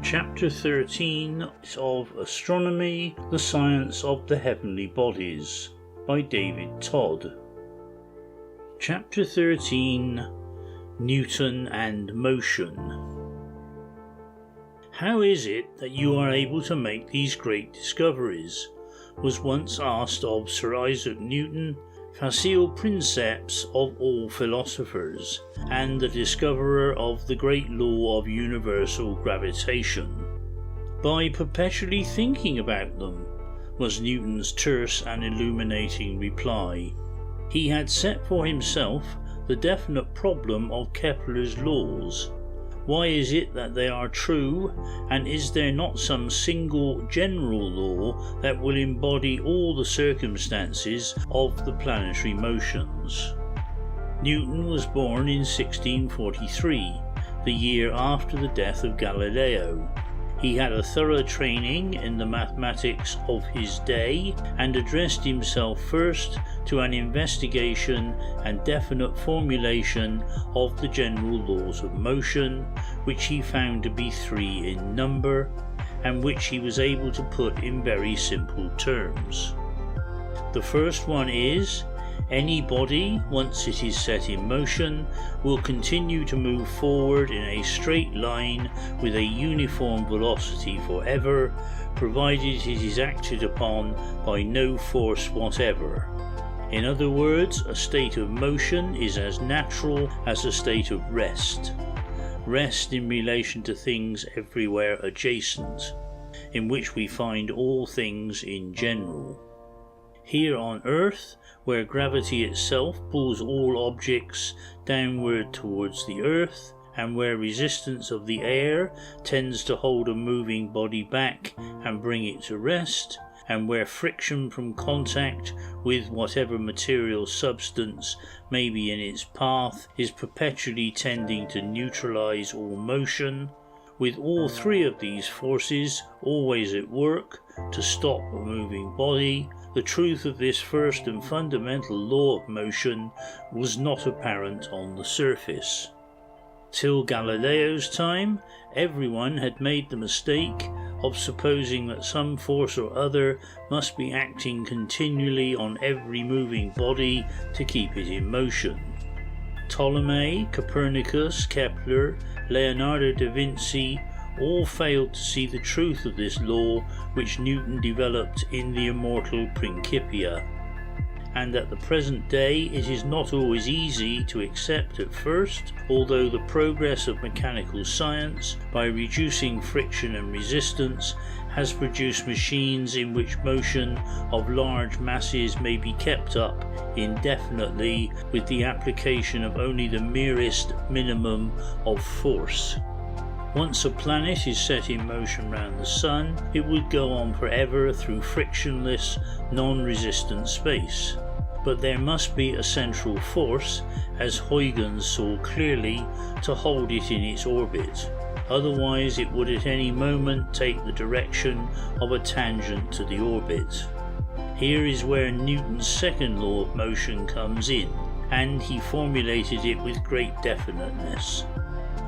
Chapter 13 of Astronomy, the Science of the Heavenly Bodies by David Todd. Chapter 13, Newton and Motion. How is it that you are able to make these great discoveries? Was once asked of Sir Isaac Newton, facile princeps of all philosophers, and the discoverer of the great law of universal gravitation. By perpetually thinking about them, was Newton's terse and illuminating reply. He had set for himself the definite problem of Kepler's laws. Why is it that they are true, and is there not some single general law that will embody all the circumstances of the planetary motions? Newton was born in 1643, the year after the death of Galileo. He had a thorough training in the mathematics of his day and addressed himself first to an investigation and definite formulation of the general laws of motion, which he found to be 3 in number, and which he was able to put in very simple terms. The first one is, any body, once it is set in motion, will continue to move forward in a straight line with a uniform velocity forever, provided it is acted upon by no force whatever. In other words, a state of motion is as natural as a state of rest. Rest in relation to things everywhere adjacent, in which we find all things in general. Here on Earth, where gravity itself pulls all objects downward towards the Earth, and where resistance of the air tends to hold a moving body back and bring it to rest, and where friction from contact with whatever material substance may be in its path is perpetually tending to neutralize all motion, with all 3 of these forces always at work to stop a moving body, the truth of this first and fundamental law of motion was not apparent on the surface. Till Galileo's time, everyone had made the mistake of supposing that some force or other must be acting continually on every moving body to keep it in motion. Ptolemy, Copernicus, Kepler, Leonardo da Vinci all failed to see the truth of this law which Newton developed in the immortal Principia, and at the present day it is not always easy to accept at first, although the progress of mechanical science, by reducing friction and resistance, has produced machines in which motion of large masses may be kept up indefinitely with the application of only the merest minimum of force. Once a planet is set in motion round the Sun, it would go on forever through frictionless, non-resistant space. But there must be a central force, as Huygens saw clearly, to hold it in its orbit. Otherwise it would at any moment take the direction of a tangent to the orbit. Here is where Newton's second law of motion comes in, and he formulated it with great definiteness.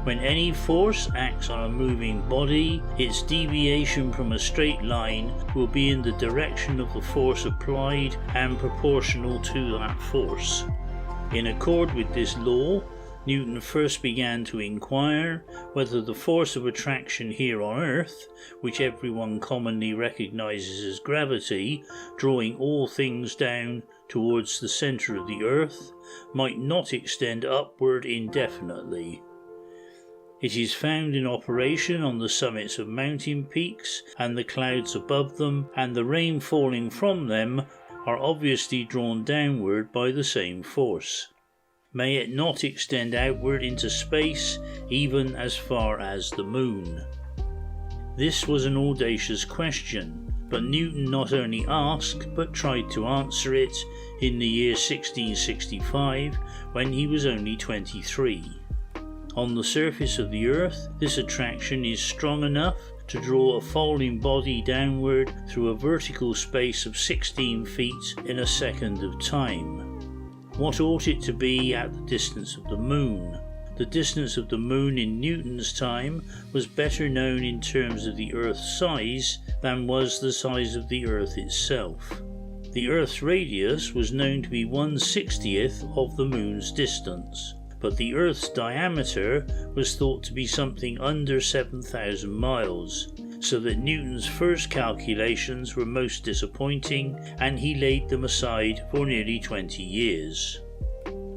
When any force acts on a moving body, its deviation from a straight line will be in the direction of the force applied and proportional to that force. In accord with this law, Newton first began to inquire whether the force of attraction here on Earth, which everyone commonly recognizes as gravity, drawing all things down towards the center of the Earth, might not extend upward indefinitely. It is found in operation on the summits of mountain peaks and the clouds above them, and the rain falling from them are obviously drawn downward by the same force. May it not extend outward into space, even as far as the moon? This was an audacious question, but Newton not only asked but tried to answer it in the year 1665, when he was only 23. On the surface of the Earth, this attraction is strong enough to draw a falling body downward through a vertical space of 16 feet in a second of time. What ought it to be at the distance of the Moon? the distance of the Moon in Newton's time was better known in terms of the Earth's size than was the size of the Earth itself. The Earth's radius was known to be 1/60th of the Moon's distance, but the Earth's diameter was thought to be something under 7,000 miles, so that Newton's first calculations were most disappointing, and he laid them aside for nearly 20 years.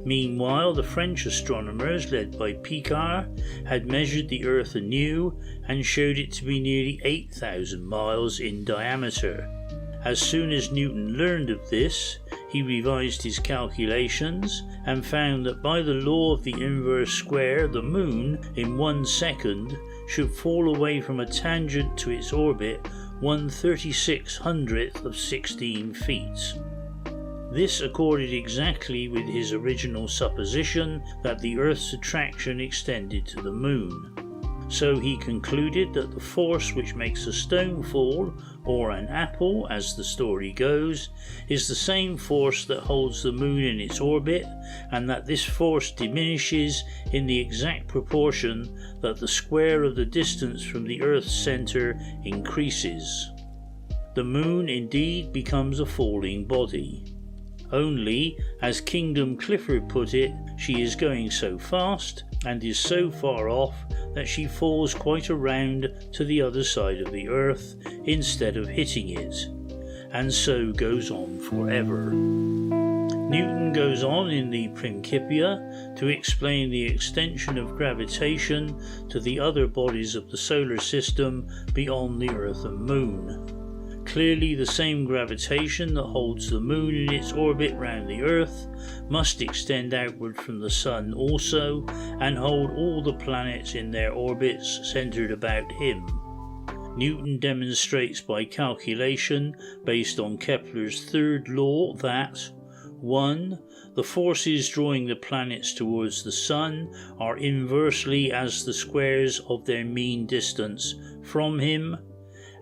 Meanwhile, the French astronomers, led by Picard, had measured the Earth anew and showed it to be nearly 8,000 miles in diameter. As soon as Newton learned of this, he revised his calculations and found that by the law of the inverse square, the Moon, in 1 second, should fall away from a tangent to its orbit 1/3600th of 16 feet. This accorded exactly with his original supposition that the Earth's attraction extended to the Moon. So he concluded that the force which makes a stone fall, or an apple as the story goes, is the same force that holds the Moon in its orbit, and that this force diminishes in the exact proportion that the square of the distance from the Earth's centre increases. The Moon indeed becomes a falling body. Only, as Kingdom Clifford put it, she is going so fast and is so far off that she falls quite around to the other side of the Earth instead of hitting it, and so goes on forever. Newton goes on in the Principia to explain the extension of gravitation to the other bodies of the solar system beyond the Earth and Moon. Clearly, the same gravitation that holds the Moon in its orbit round the Earth must extend outward from the Sun also, and hold all the planets in their orbits centred about him. Newton demonstrates by calculation, based on Kepler's third law, that 1. The forces drawing the planets towards the Sun are inversely as the squares of their mean distance from him,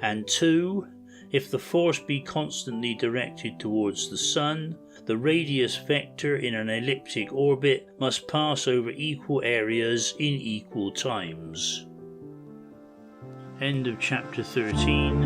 and 2. If the force be constantly directed towards the Sun, the radius vector in an elliptic orbit must pass over equal areas in equal times. End of chapter 13.